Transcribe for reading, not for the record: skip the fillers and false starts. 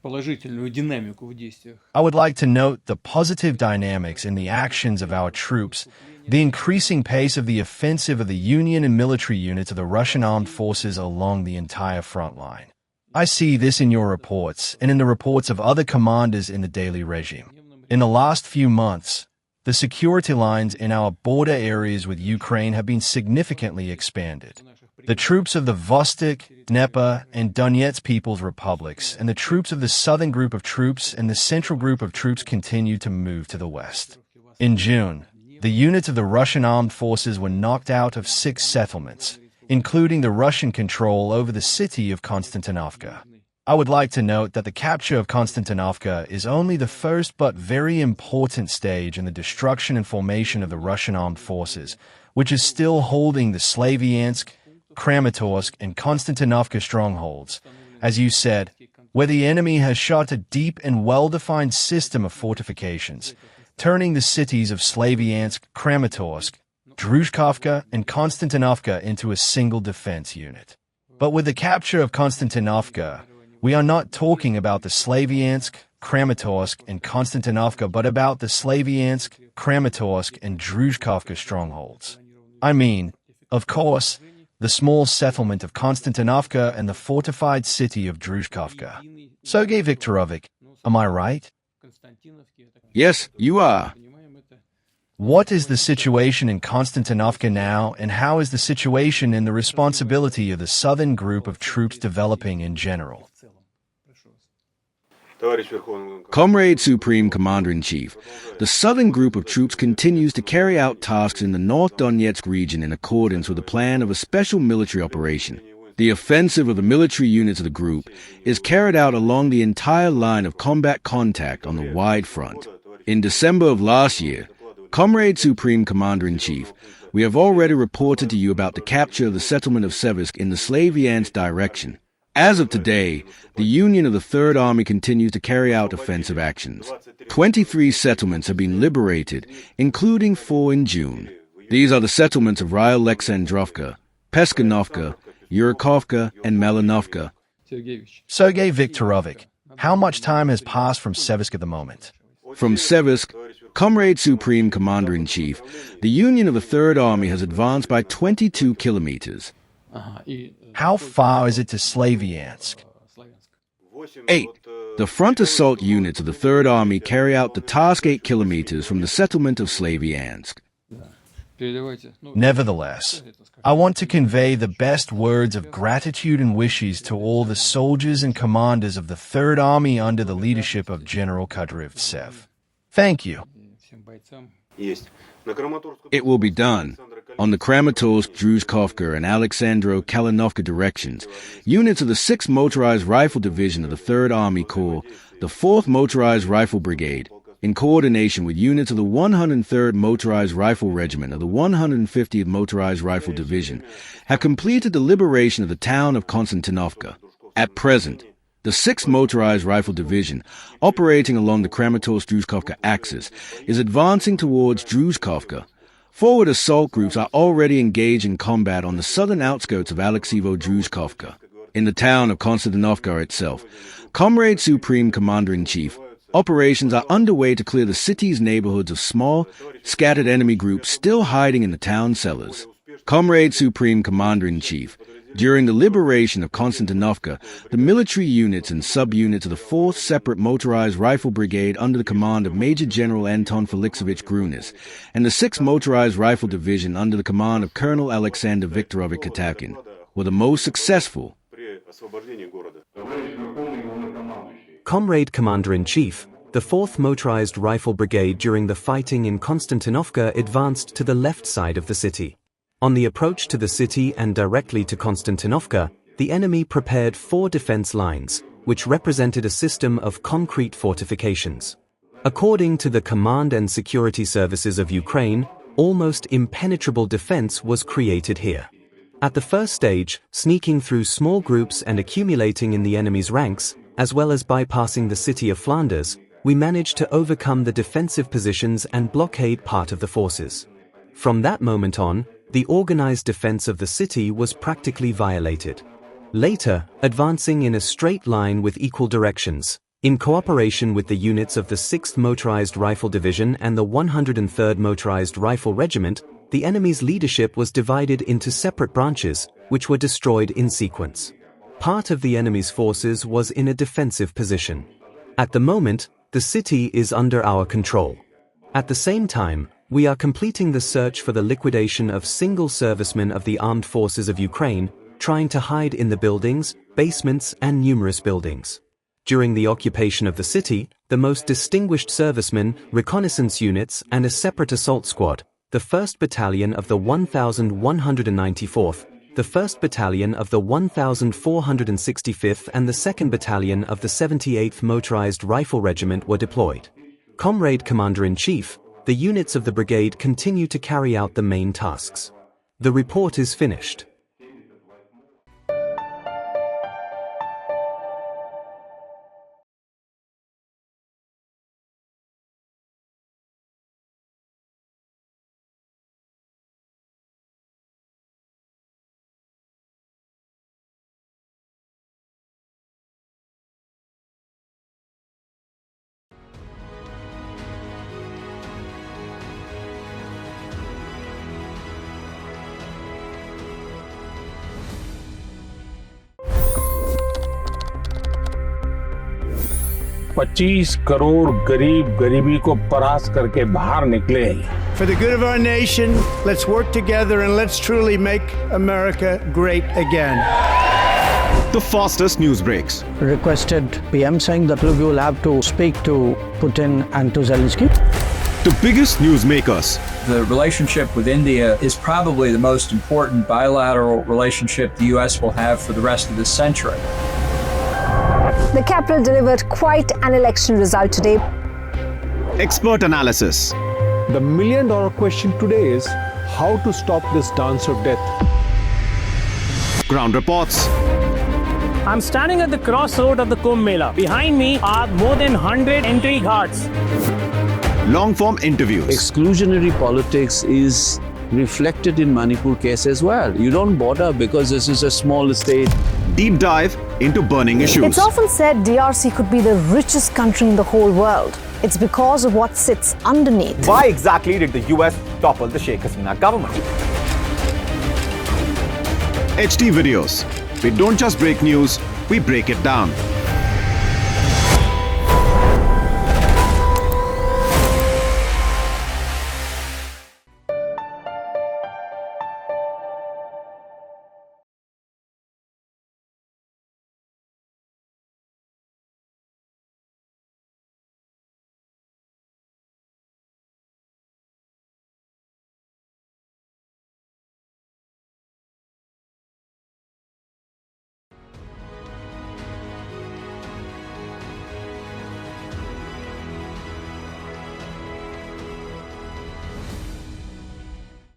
положительную динамику в действиях. I would like to note the positive dynamics in the actions of our troops, the increasing pace of the offensive of the Union and military units of the Russian armed forces along the entire front line. I see this in your reports and in the reports of other commanders in the daily regime. In the last few months, the security lines in our border areas with Ukraine have been significantly expanded. The troops of the Vostok, Dnieper, and Donetsk People's Republics and the troops of the southern group of troops and the central group of troops continue to move to the west. In June, the units of the Russian armed forces were knocked out of 6 settlements, including the Russian control over the city of Konstantinovka. I would like to note that the capture of Konstantinovka is only the first but very important stage in the destruction and formation of the Russian armed forces, which is still holding the Slovyansk-Kramatorsk and Konstantinovka strongholds, as you said, where the enemy has shot a deep and well-defined system of fortifications, turning the cities of Slovyansk-Kramatorsk-Druzhkovka and Konstantinovka into a single defense unit. But with the capture of Konstantinovka, we are not talking about the Slovyansk-Kramatorsk and Konstantinovka, but about the Slovyansk-Kramatorsk and Druzhkovka strongholds. I mean, of course, the small settlement of Konstantinovka and the fortified city of Druzhkovka. Sergei Viktorovich, am I right? Yes, you are. What is the situation in Konstantinovka now, and how is the situation in the responsibility of the southern group of troops developing in general? Comrade Supreme Commander-in-Chief, the southern group of troops continues to carry out tasks in the North Donetsk region in accordance with the plan of a special military operation. The offensive of the military units of the group is carried out along the entire line of combat contact on the wide front. In December of last year, Comrade Supreme Commander-in-Chief, we have already reported to you about the capture of the settlement of Sevsk in the Slovyansk direction. As of today, the Union of the Third Army continues to carry out offensive actions. 23 settlements have been liberated, including 4 in June. These are the settlements of Ryal-Alexandrovka, Peskanovka, Yurikovka, and Malinovka. Sergei Viktorovich, how much time has passed from Sevsk at the moment? From Sevsk, Comrade Supreme Commander-in-Chief, the Union of the Third Army has advanced by 22 kilometers. How far is it to Slavyansk? 8. The front assault units of the Third Army carry out the task 8 kilometers from the settlement of Slavyansk. Nevertheless, I want to convey the best words of gratitude and wishes to all the soldiers and commanders of the Third Army under the leadership of General Kudryavtsev. Thank you. It will be done. On the Kramatorsk-Druzhkovka and Alexandro-Kalinovka directions, units of the 6th Motorized Rifle Division of the 3rd Army Corps, the 4th Motorized Rifle Brigade, in coordination with units of the 103rd Motorized Rifle Regiment of the 150th Motorized Rifle Division, have completed the liberation of the town of Konstantinovka. At present, the 6th Motorized Rifle Division, operating along the Kramatorsk-Druzhkovka axis, is advancing towards Druzhkovka. Forward assault groups are already engaged in combat on the southern outskirts of Alexeyevo-Druzhkovka. In the town of Konstantinovka itself, Comrade Supreme Commander-in-Chief, operations are underway to clear the city's neighborhoods of small, scattered enemy groups still hiding in the town cellars. Comrade Supreme Commander-in-Chief, during the liberation of Konstantinovka, the military units and subunits of the 4th Separate Motorized Rifle Brigade under the command of Major General Anton Felixovich Grunis, and the 6th Motorized Rifle Division under the command of Colonel Alexander Viktorovich Katakin, were the most successful. Comrade Commander-in-Chief, the 4th Motorized Rifle Brigade during the fighting in Konstantinovka advanced to the left side of the city. On the approach to the city and directly to Konstantinovka, the enemy prepared 4 defense lines, which represented a system of concrete fortifications. According to the Command and Security Services of Ukraine, almost impenetrable defense was created here. At the first stage, sneaking through small groups and accumulating in the enemy's ranks, as well as bypassing the city of Flanders, we managed to overcome the defensive positions and blockade part of the forces. From that moment on, the organized defense of the city was practically violated. Later, advancing in a straight line with equal directions, In cooperation with the units of the 6th Motorized Rifle Division and the 103rd Motorized Rifle Regiment, the enemy's leadership was divided into separate branches, which were destroyed in sequence. Part of the enemy's forces was in a defensive position. At the moment, the city is under our control. At the same time, we are completing the search for the liquidation of single servicemen of the armed forces of Ukraine, trying to hide in the buildings, basements, and numerous buildings. During the occupation of the city, the most distinguished servicemen, reconnaissance units, and a separate assault squad, the 1st Battalion of the 1194th, the 1st Battalion of the 1465th and the 2nd Battalion of the 78th Motorized Rifle Regiment were deployed. Comrade Commander-in-Chief, the units of the brigade continue to carry out the main tasks. The report is finished. $25 crore गरीब गरीबी को परास्त करके बाहर निकले। For the good of our nation, let's work together and let's truly make America great again. The fastest news breaks. Requested PM saying that we will have to speak to Putin and to Zelensky. The biggest newsmakers. The relationship with India is probably the most important bilateral relationship the U.S. will have for the rest of this century. The capital delivered quite an election result today. Expert analysis. The million-dollar question today is how to stop this dance of death. Ground reports. I'm standing at the crossroad of the Kumbh Mela. Behind me are more than 100 entry ghats. Long-form interviews. Exclusionary politics is reflected in Manipur case as well. You don't bother because this is a small state. Deep dive into burning issues. It's often said DRC could be the richest country in the whole world. It's because of what sits underneath. Why exactly did the US topple the Sheikh Hasina government? HD videos. We don't just break news, we break it down.